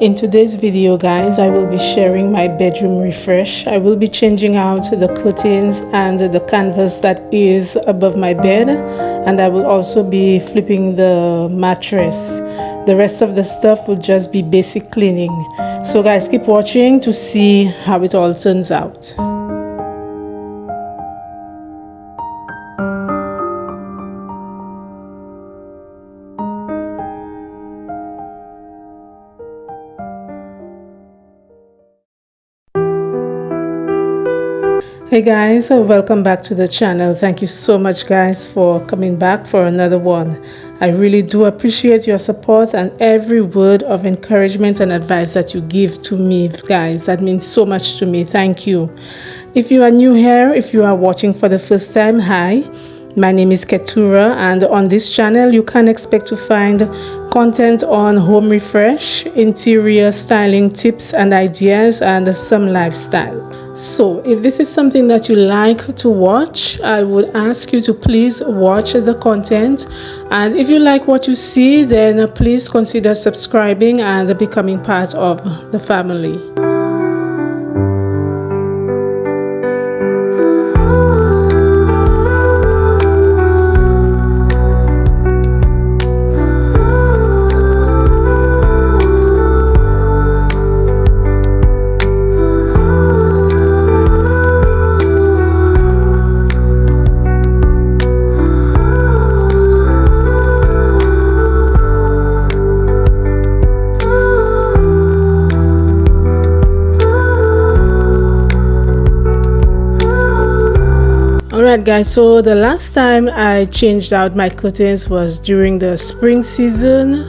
In today's video, guys, I will be sharing my bedroom refresh. I will be changing out the curtains and the canvas that is above my bed, and I will also be flipping the mattress. The rest of the stuff will just be basic cleaning. So guys, keep watching to see how it all turns out. Hey guys, welcome back to the channel. Thank you so much guys for coming back for another one. I really do appreciate your support and every word of encouragement and advice that you give to me, guys. That means so much to me. Thank you. If you are new here, if you are watching for the first time, hi. My name is Keturah, and on this channel you can expect to find content on home refresh, interior styling tips and ideas, and some lifestyle. So if this is something that you like to watch, I would ask you to please watch the content, and if you like what you see, then please consider subscribing and becoming part of the family. Alright guys, so the last time I changed out my curtains was during the spring season,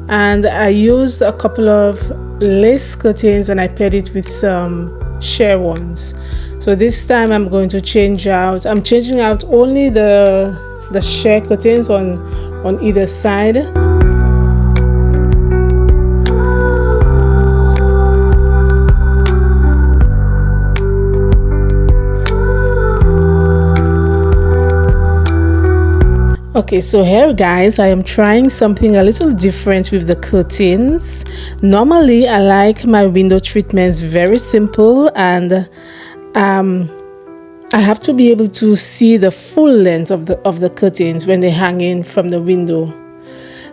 and I used a couple of lace curtains and I paired it with some sheer ones. So this time I'm changing out only the sheer curtains on either side. Okay, so here guys, I am trying something a little different with the curtains. Normally I like my window treatments very simple, and I have to be able to see the full length of the curtains when they hang in from the window.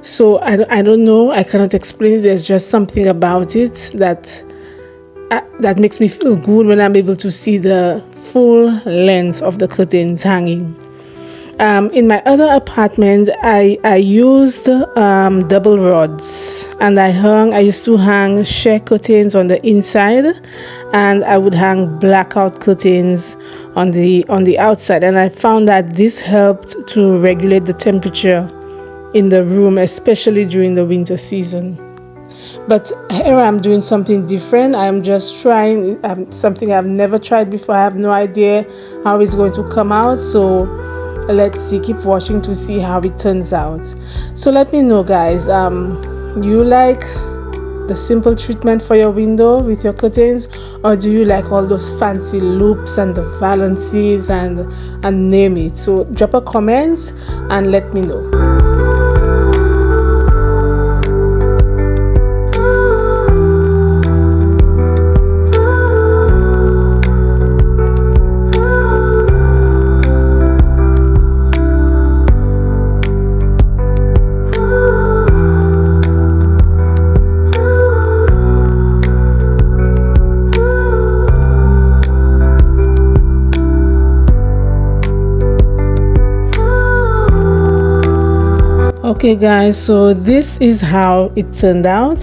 So I don't know, I cannot explain it. There's just something about it that makes me feel good when I'm able to see the full length of the curtains hanging. In my other apartment, I used double rods, and I used to hang sheer curtains on the inside, and I would hang blackout curtains on the outside, and I found that this helped to regulate the temperature in the room, especially during the winter season. But here I'm doing something different. I'm just trying something I've never tried before. I have no idea how it's going to come out, so let's see. Keep watching to see how it turns out. So let me know guys, you like the simple treatment for your window with your curtains, or do you like all those fancy loops and the valances and name it? So drop a comment and let me know. Okay guys, so this is how it turned out.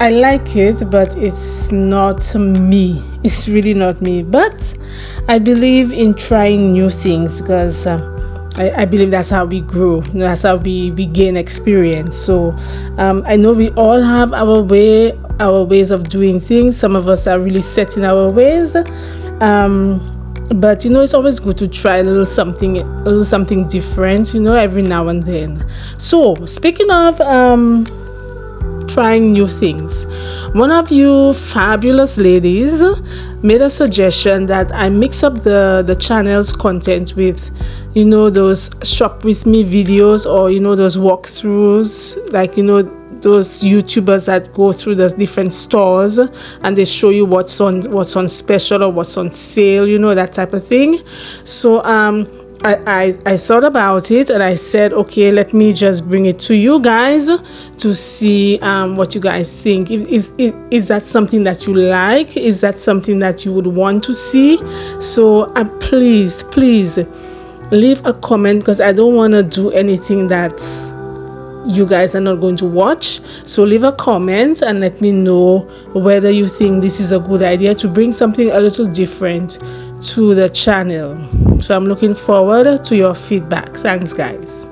I like it, but it's not me. It's really not me, but I believe in trying new things, because I believe that's how we grow. That's how we gain experience. So I know we all have our ways of doing things. Some of us are really set in our ways, but it's always good to try a little something different, every now and then. So speaking of trying new things, one of you fabulous ladies made a suggestion that I mix up the channel's content with those shop with me videos, or those walkthroughs, like those YouTubers that go through the different stores and they show you what's on special or what's on sale, you know, that type of thing. So I thought about it and I said, okay, let me just bring it to you guys to see what you guys think. Is that something that you like? Is that something that you would want to see? So please leave a comment, because I don't want to do anything that you guys are not going to watch. So leave a comment and let me know whether you think this is a good idea to bring something a little different to the channel. So I'm looking forward to your feedback. Thanks, guys.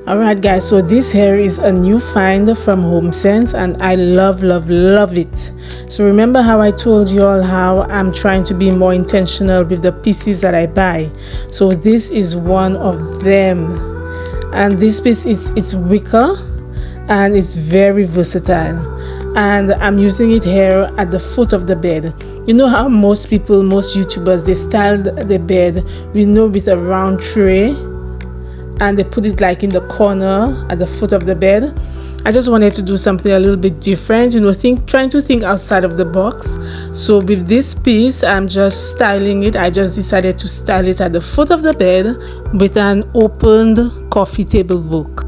Alright guys, so this hair is a new find from HomeSense and I love it. So remember how I told you all how I'm trying to be more intentional with the pieces that I buy. So this is one of them, and this piece it's wicker and it's very versatile, and I'm using it here at the foot of the bed. You know how most YouTubers, they style the bed, we know, with a round tray, and they put it like in the corner at the foot of the bed. I just wanted to do something a little bit different, you know, trying to think outside of the box. So with this piece, I'm just styling it. I just decided to style it at the foot of the bed with an opened coffee table book.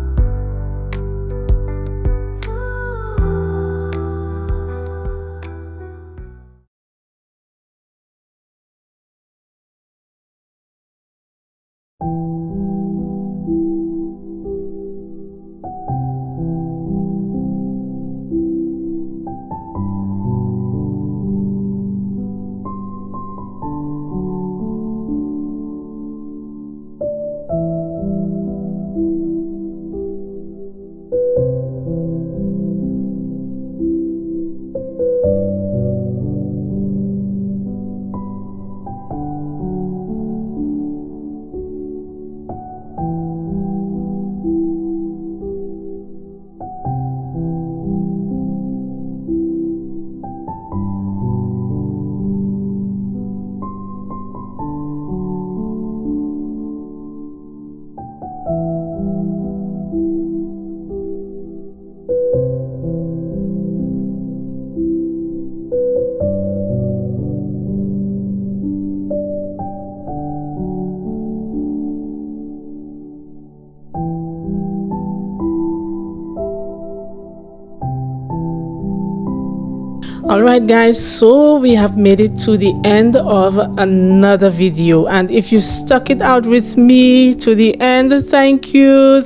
Alright guys, so we have made it to the end of another video, and if you stuck it out with me to the end, thank you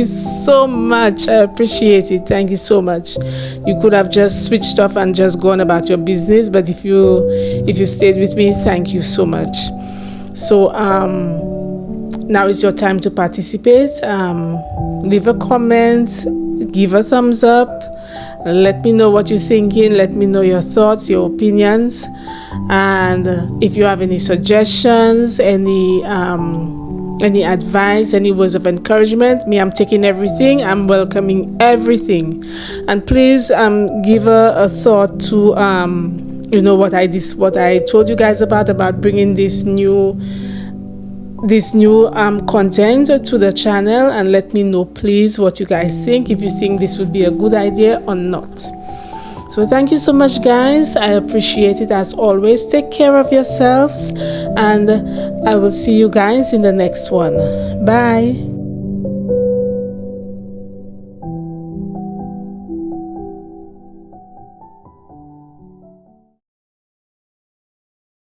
so much. I appreciate it. Thank you so much. You could have just switched off and just gone about your business, but if you stayed with me, thank you so much. So now is your time to participate. Leave a comment, give a thumbs up. Let me know what you're thinking. Let me know your thoughts, your opinions, and if you have any suggestions, any advice, any words of encouragement. I'm taking everything. I'm welcoming everything, and please give a thought to what I told you guys about bringing this new content to the channel, and let me know please what you guys think, if you think this would be a good idea or not. So thank you so much guys, I appreciate it as always. Take care of yourselves, and I will see you guys in the next one. Bye.